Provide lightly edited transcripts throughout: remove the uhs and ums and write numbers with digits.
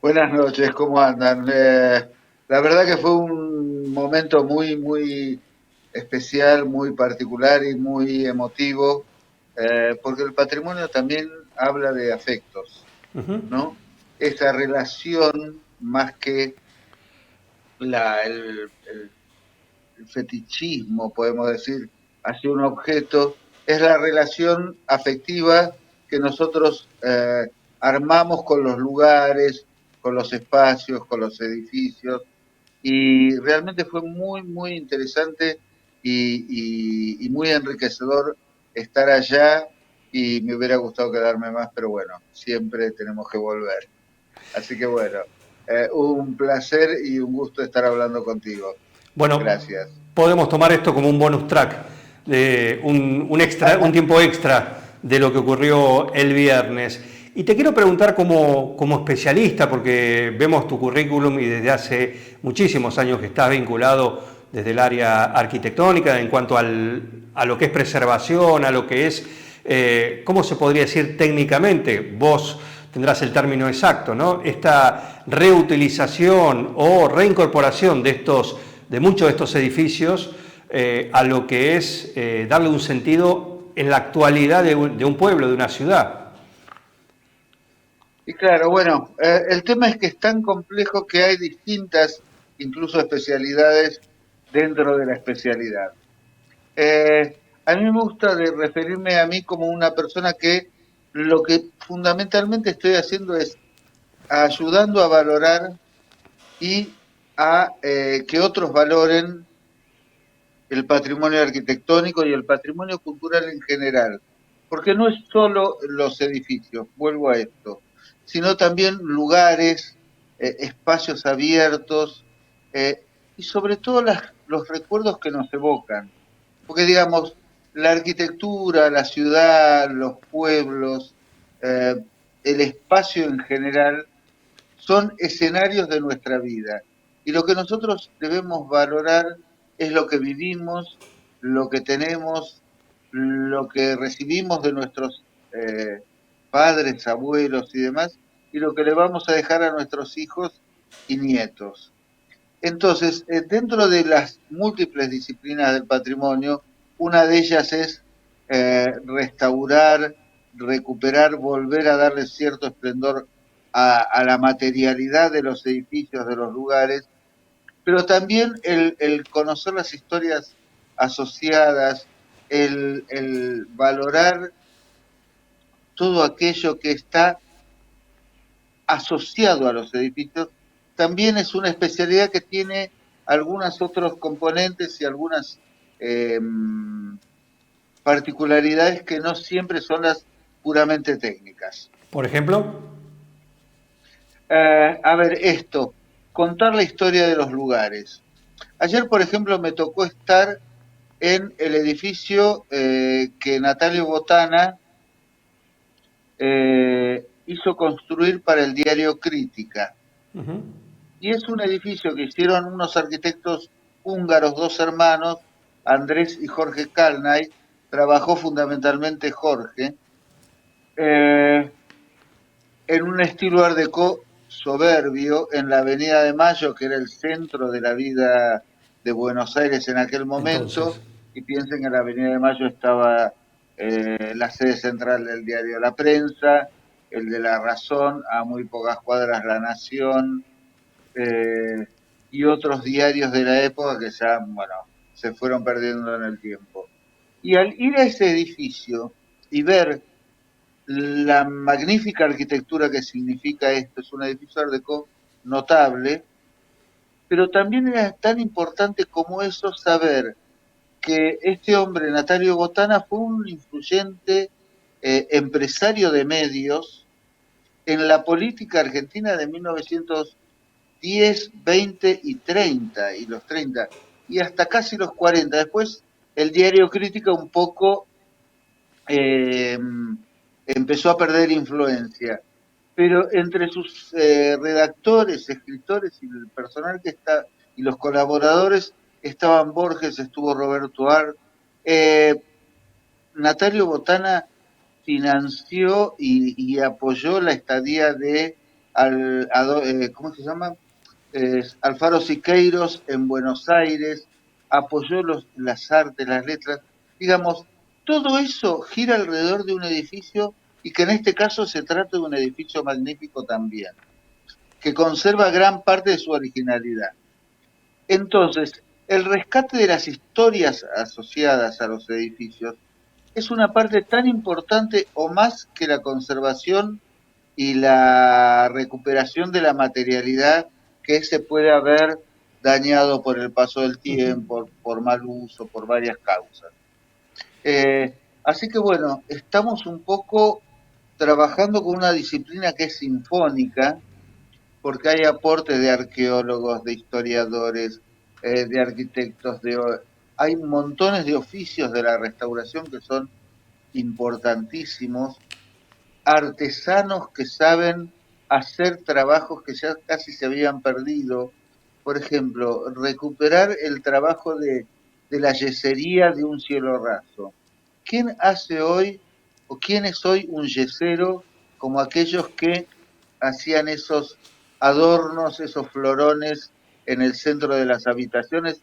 Buenas noches, ¿cómo andan? La verdad que fue un momento muy especial, muy particular y muy emotivo, porque el patrimonio también habla de afectos, ¿no? Esa relación, más que el fetichismo, podemos decir, hacia un objeto, es la relación afectiva que nosotros armamos con los lugares, con los espacios, con los edificios, y realmente fue muy interesante y muy enriquecedor estar allá y me hubiera gustado quedarme más, pero bueno, siempre tenemos que volver. Así que bueno, un placer y un gusto estar hablando contigo. Bueno, Gracias. podemos tomar esto como un bonus track, un tiempo extra de lo que ocurrió el viernes. Y te quiero preguntar como especialista, porque vemos tu currículum y desde hace muchísimos años que estás vinculado desde el área arquitectónica en cuanto a lo que es preservación, a lo que es, ¿cómo se podría decir técnicamente? Vos tendrás el término exacto, ¿no? Esta reutilización o reincorporación de muchos de estos edificios a lo que es darle un sentido en la actualidad de un pueblo, de una ciudad. Y claro, bueno, el tema es que es tan complejo que hay distintas, incluso especialidades dentro de la especialidad. A mí me gusta referirme a mí como una persona que lo que fundamentalmente estoy haciendo es ayudando a valorar y a que otros valoren el patrimonio arquitectónico y el patrimonio cultural en general. Porque no es solo los edificios, vuelvo a esto, sino también lugares, espacios abiertos eh, y sobre todo los recuerdos que nos evocan. Porque digamos, la arquitectura, la ciudad, los pueblos, eh, el espacio en general son escenarios de nuestra vida. Y lo que nosotros debemos valorar es lo que vivimos, lo que tenemos, lo que recibimos de nuestros padres, abuelos y demás, y lo que le vamos a dejar a nuestros hijos y nietos. Entonces, dentro de las múltiples disciplinas del patrimonio, una de ellas es restaurar, recuperar, volver a darle cierto esplendor a la materialidad de los edificios, de los lugares, pero también el conocer las historias asociadas, el valorar todo aquello que está asociado a los edificios, también es una especialidad que tiene algunos otros componentes y algunas eh, particularidades que no siempre son las puramente técnicas. Por ejemplo, A ver, esto, contar la historia de los lugares. Ayer, por ejemplo, me tocó estar en el edificio que Natalio Botana hizo construir para el diario Crítica. Y es un edificio que hicieron unos arquitectos húngaros, dos hermanos, Andrés y Jorge Kalnay. Trabajó fundamentalmente Jorge, eh, en un estilo art déco soberbio en la Avenida de Mayo, que era el centro de la vida de Buenos Aires en aquel entonces, momento. Y piensen que en la Avenida de Mayo estaba la sede central del diario La Prensa, el de La Razón, a muy pocas cuadras La Nación, eh, y otros diarios de la época que ya, bueno, se fueron perdiendo en el tiempo. Y al ir a ese edificio y ver la magnífica arquitectura que significa esto, es un edificio art déco notable, pero también era tan importante como eso saber que este hombre, Natalio Botana, fue un influyente empresario de medios en la política argentina de 1910, 20 y 30, y los 30, y hasta casi los 40. Después el diario Crítica un poco eh, empezó a perder influencia, pero entre sus redactores, escritores y el personal que está, y los colaboradores, estaban Borges, estuvo Roberto Art, eh, Natalio Botana financió y apoyó la estadía de ¿cómo se llama? Alfaro Siqueiros en Buenos Aires, apoyó las artes, las letras, digamos, todo eso gira alrededor de un edificio y que en este caso se trata de un edificio magnífico también, que conserva gran parte de su originalidad. Entonces, el rescate de las historias asociadas a los edificios es una parte tan importante o más que la conservación y la recuperación de la materialidad que se puede haber dañado por el paso del tiempo, por mal uso, por varias causas. Así que bueno, estamos un poco trabajando con una disciplina que es sinfónica, porque hay aportes de arqueólogos, de historiadores, de arquitectos, hay montones de oficios de la restauración que son importantísimos, artesanos que saben hacer trabajos que ya casi se habían perdido. Por ejemplo, recuperar el trabajo de la yesería de un cielo raso. ¿Quién hace hoy o quién es hoy un yesero como aquellos que hacían esos adornos, esos florones en el centro de las habitaciones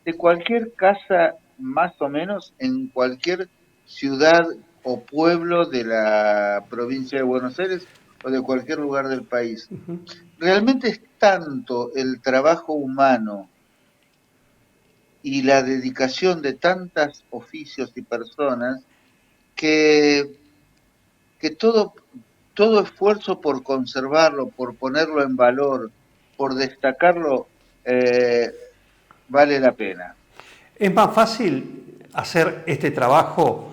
de cualquier casa, más o menos en cualquier ciudad o pueblo de la provincia de Buenos Aires o de cualquier lugar del país? Realmente es tanto el trabajo humano y la dedicación de tantos oficios y personas que, que todo esfuerzo por conservarlo, por ponerlo en valor, por destacarlo, vale la pena. ¿Es más fácil hacer este trabajo?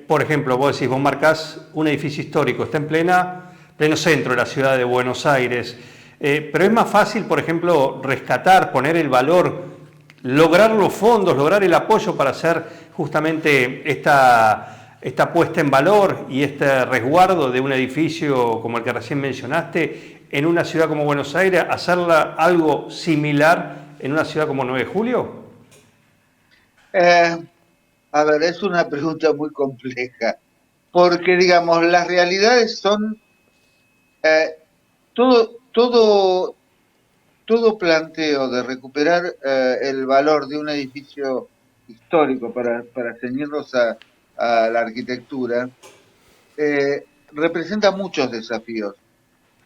Por ejemplo, vos marcás un edificio histórico, está en pleno centro de la ciudad de Buenos Aires, pero es más fácil, por ejemplo, rescatar, poner el valor, lograr los fondos, lograr el apoyo para hacer justamente esta puesta en valor y este resguardo de un edificio como el que recién mencionaste en una ciudad como Buenos Aires, hacerla algo similar en una ciudad como 9 de Julio? Eh, a ver, es una pregunta muy compleja, porque digamos, las realidades son eh, todo, todo planteo de recuperar el valor de un edificio histórico para ceñirnos a la arquitectura, representa muchos desafíos.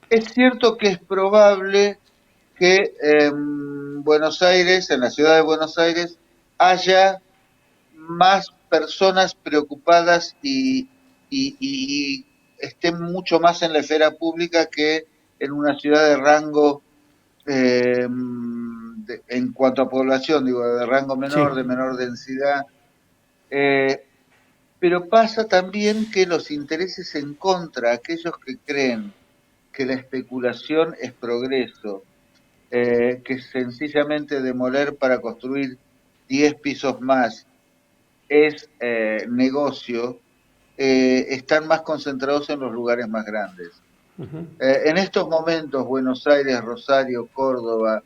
Es cierto que es probable que en Buenos Aires, en la ciudad de Buenos Aires, haya más personas preocupadas y estén mucho más en la esfera pública que en una ciudad de rango en cuanto a población, digo, de rango menor, de Sí. menor densidad, eh, pero pasa también que los intereses en contra, aquellos que creen que la especulación es progreso, que sencillamente demoler para construir 10 pisos más es negocio, están más concentrados en los lugares más grandes. En estos momentos, Buenos Aires, Rosario, Córdoba,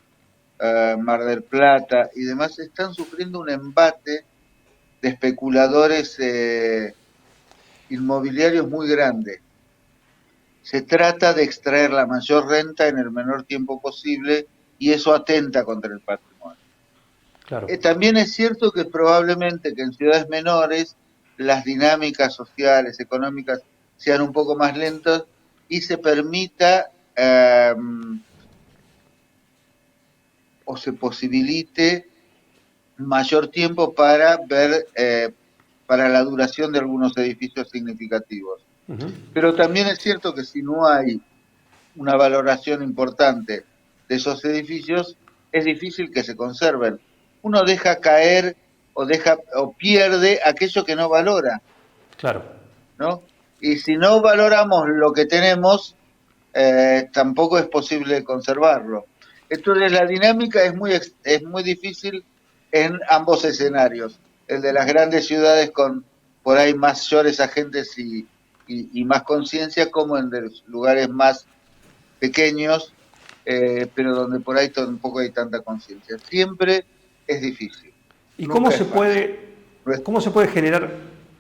Mar del Plata y demás están sufriendo un embate de especuladores inmobiliarios muy grande. Se trata de extraer la mayor renta en el menor tiempo posible y eso atenta contra el patrimonio. Claro. También es cierto que probablemente que en ciudades menores las dinámicas sociales, económicas sean un poco más lentas y se permita o se posibilite mayor tiempo para ver, para la duración de algunos edificios significativos. Pero también es cierto que si no hay una valoración importante de esos edificios, es difícil que se conserven. Uno deja caer o pierde aquello que no valora, Claro. ¿no? Y si no valoramos lo que tenemos, tampoco es posible conservarlo. Entonces la dinámica es muy difícil en ambos escenarios, el de las grandes ciudades con por ahí mayores agentes y más conciencia, como en los lugares más pequeños, pero donde por ahí tampoco hay tanta conciencia. Siempre es difícil, ¿Y nunca es fácil. cómo se puede generar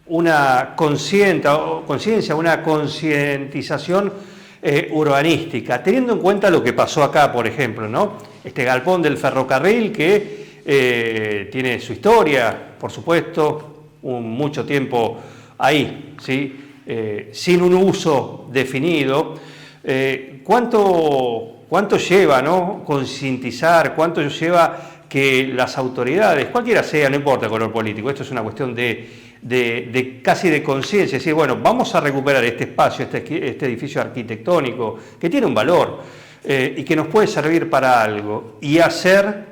una conciencia, una concientización urbanística, teniendo en cuenta lo que pasó acá, por ejemplo, ¿no? Este galpón del ferrocarril que tiene su historia, por supuesto, mucho tiempo ahí, ¿sí? Sin un uso definido. ¿Cuánto lleva, ¿no? Concientizar, cuánto lleva que las autoridades, cualquiera sea, no importa el color político, esto es una cuestión de casi de conciencia, es decir, bueno, vamos a recuperar este espacio, este edificio arquitectónico que tiene un valor y que nos puede servir para algo, y hacer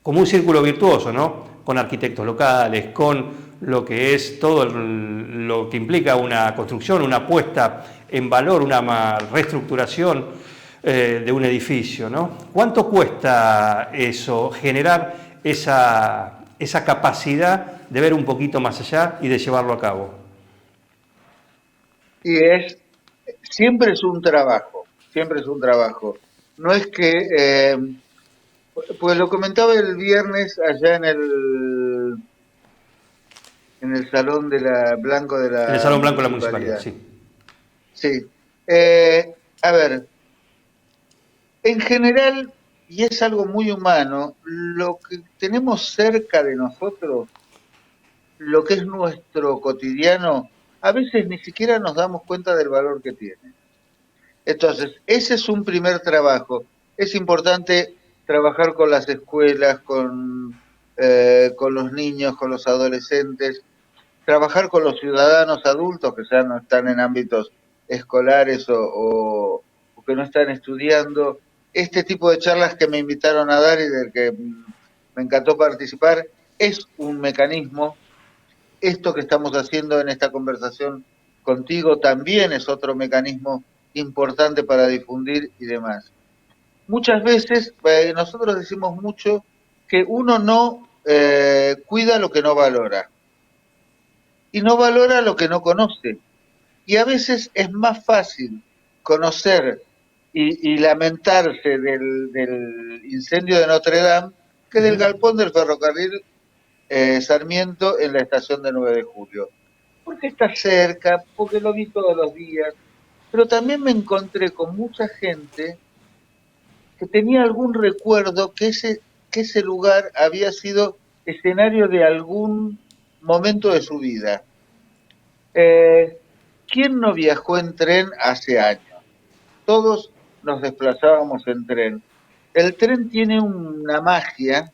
como un círculo virtuoso, ¿no? Con arquitectos locales, con lo que es todo lo que implica una construcción, una puesta en valor, una reestructuración de un edificio, ¿no? ¿Cuánto cuesta eso, generar esa capacidad de ver un poquito más allá y de llevarlo a cabo? Y siempre es un trabajo, siempre es un trabajo. No es que, pues lo comentaba el viernes allá en el Salón de la Blanco de En el la Salón Blanco de la Municipalidad, Municipalidad. sí. Sí. A ver, en general, y es algo muy humano, lo que tenemos cerca de nosotros, lo que es nuestro cotidiano, a veces ni siquiera nos damos cuenta del valor que tiene. Entonces, ese es un primer trabajo. Es importante trabajar con las escuelas, con los niños, con los adolescentes, trabajar con los ciudadanos adultos que ya no están en ámbitos escolares o que no están estudiando. Este tipo de charlas que me invitaron a dar y del que me encantó participar es un mecanismo. Esto que estamos haciendo en esta conversación contigo también es otro mecanismo importante para difundir y demás. Muchas veces nosotros decimos mucho que uno no cuida lo que no valora y no valora lo que no conoce. Y a veces es más fácil conocer y lamentarse del incendio de Notre Dame que del galpón del ferrocarril Sarmiento en la estación de 9 de julio. Porque está cerca, porque lo vi todos los días, pero también me encontré con mucha gente que tenía algún recuerdo que ese lugar había sido escenario de algún momento de su vida. Eh, ¿Quién no viajó en tren hace años? Todos nos desplazábamos en tren. El tren tiene una magia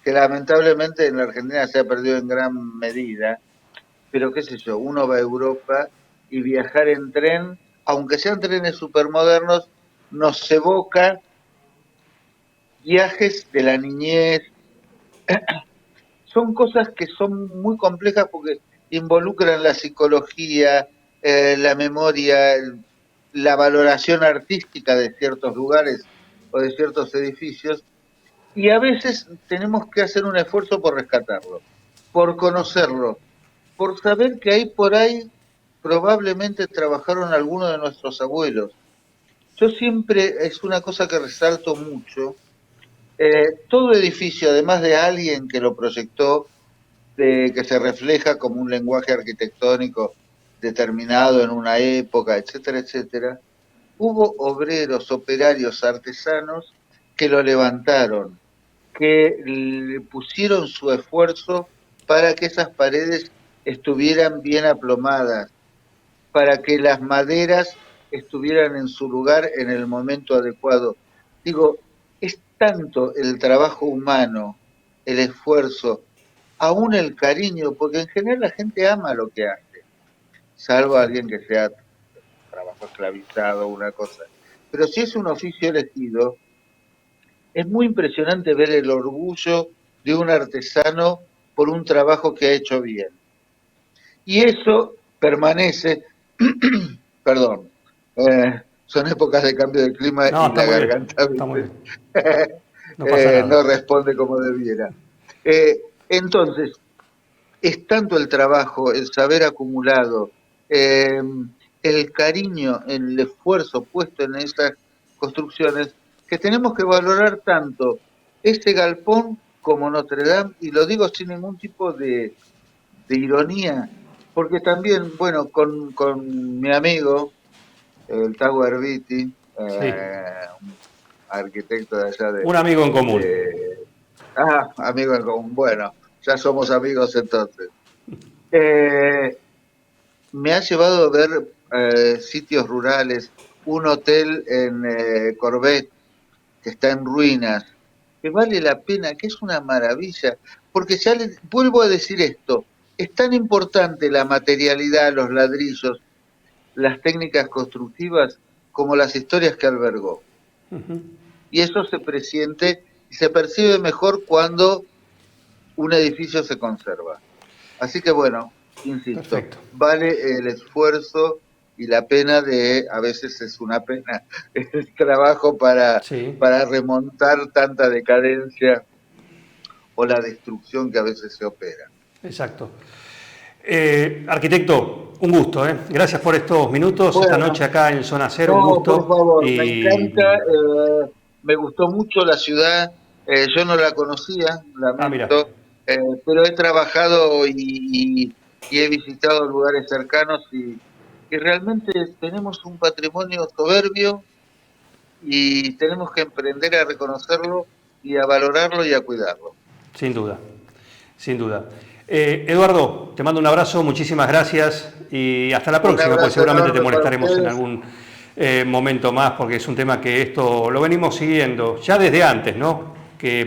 que lamentablemente en la Argentina se ha perdido en gran medida, pero qué sé yo, uno va a Europa y viajar en tren, aunque sean trenes supermodernos, nos evoca viajes de la niñez. Son cosas que son muy complejas porque involucran la psicología, la memoria, la valoración artística de ciertos lugares o de ciertos edificios, y a veces tenemos que hacer un esfuerzo por rescatarlo, por conocerlo, por saber que hay por ahí probablemente trabajaron algunos de nuestros abuelos. Yo siempre, es una cosa que resalto mucho, todo edificio, además de alguien que lo proyectó, que se refleja como un lenguaje arquitectónico determinado en una época, etcétera, etcétera, hubo obreros, operarios, artesanos que lo levantaron, que le pusieron su esfuerzo para que esas paredes estuvieran bien aplomadas, para que las maderas estuvieran en su lugar en el momento adecuado. Digo, es tanto el trabajo humano, el esfuerzo, aún el cariño, porque en general la gente ama lo que hace, salvo Sí. alguien que sea trabajo esclavizado o una cosa. Pero si es un oficio elegido, es muy impresionante ver el orgullo de un artesano por un trabajo que ha hecho bien. Y eso permanece, perdón, son épocas de cambio de clima No, y está la muy bien, garganta está muy bien. No pasa no nada. responde como debiera. Entonces, es tanto el trabajo, el saber acumulado, el cariño, el esfuerzo puesto en esas construcciones, que tenemos que valorar tanto ese galpón como Notre Dame, y lo digo sin ningún tipo de ironía, porque también, bueno, con mi amigo el Tago Erviti, Sí, un arquitecto de allá un amigo en común. de... amigo en común. Bueno, ya somos amigos entonces. Eh, Me ha llevado a ver sitios rurales, un hotel en Corbet que está en ruinas, que vale la pena, que es una maravilla, porque ya les vuelvo a decir esto, es tan importante la materialidad, los ladrillos, las técnicas constructivas, como las historias que albergó. Y eso se presiente y se percibe mejor cuando un edificio se conserva. Así que bueno, insisto, Perfecto. vale el esfuerzo y la pena de, a veces es una pena, el trabajo Sí, para remontar tanta decadencia o la destrucción que a veces se opera. exacto. Arquitecto, un gusto, ¿eh? Gracias por estos minutos esta noche Bueno, acá en Zona Cero, un no, por gusto. favor, me Y. encanta, me gustó mucho la ciudad, yo no la conocía, Ah, mira, lamento, pero he trabajado y he visitado lugares cercanos y realmente tenemos un patrimonio soberbio y tenemos que aprender a reconocerlo y a valorarlo y a cuidarlo. sin duda, sin duda. Eduardo, te mando un abrazo, muchísimas gracias y hasta la Un próxima, porque abrazo seguramente te enorme para molestaremos en ustedes. algún momento más, porque es un tema que esto lo venimos siguiendo ya desde antes, ¿no?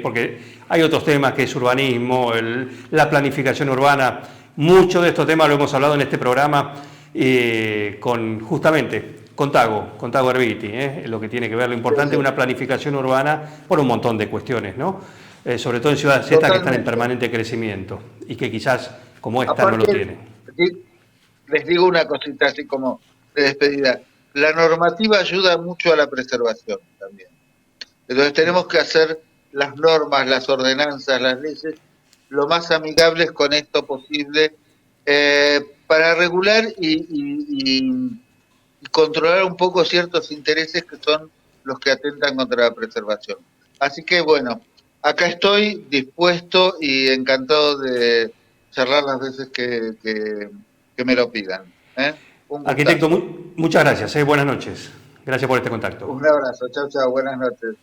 Porque hay otros temas que es urbanismo, la planificación urbana, mucho de estos temas lo hemos hablado en este programa justamente con Tago Erviti, lo que tiene que ver lo Sí, importante de una sí, planificación urbana por un montón de cuestiones, ¿no? Sobre todo en ciudades estas que están en totalmente. permanente crecimiento y que quizás como esta no lo Aparte, tienen. les digo una cosita así como de despedida. La normativa ayuda mucho a la preservación también. Entonces tenemos que hacer las normas, las ordenanzas, las leyes lo más amigables con esto posible para regular y controlar un poco ciertos intereses que son los que atentan contra la preservación. Así que bueno, acá estoy dispuesto y encantado de charlar las veces que me lo pidan. ¿Eh? Un Arquitecto, gustazo. muchas gracias, buenas noches. Gracias por este contacto. Un abrazo. Chao, chao. Buenas noches.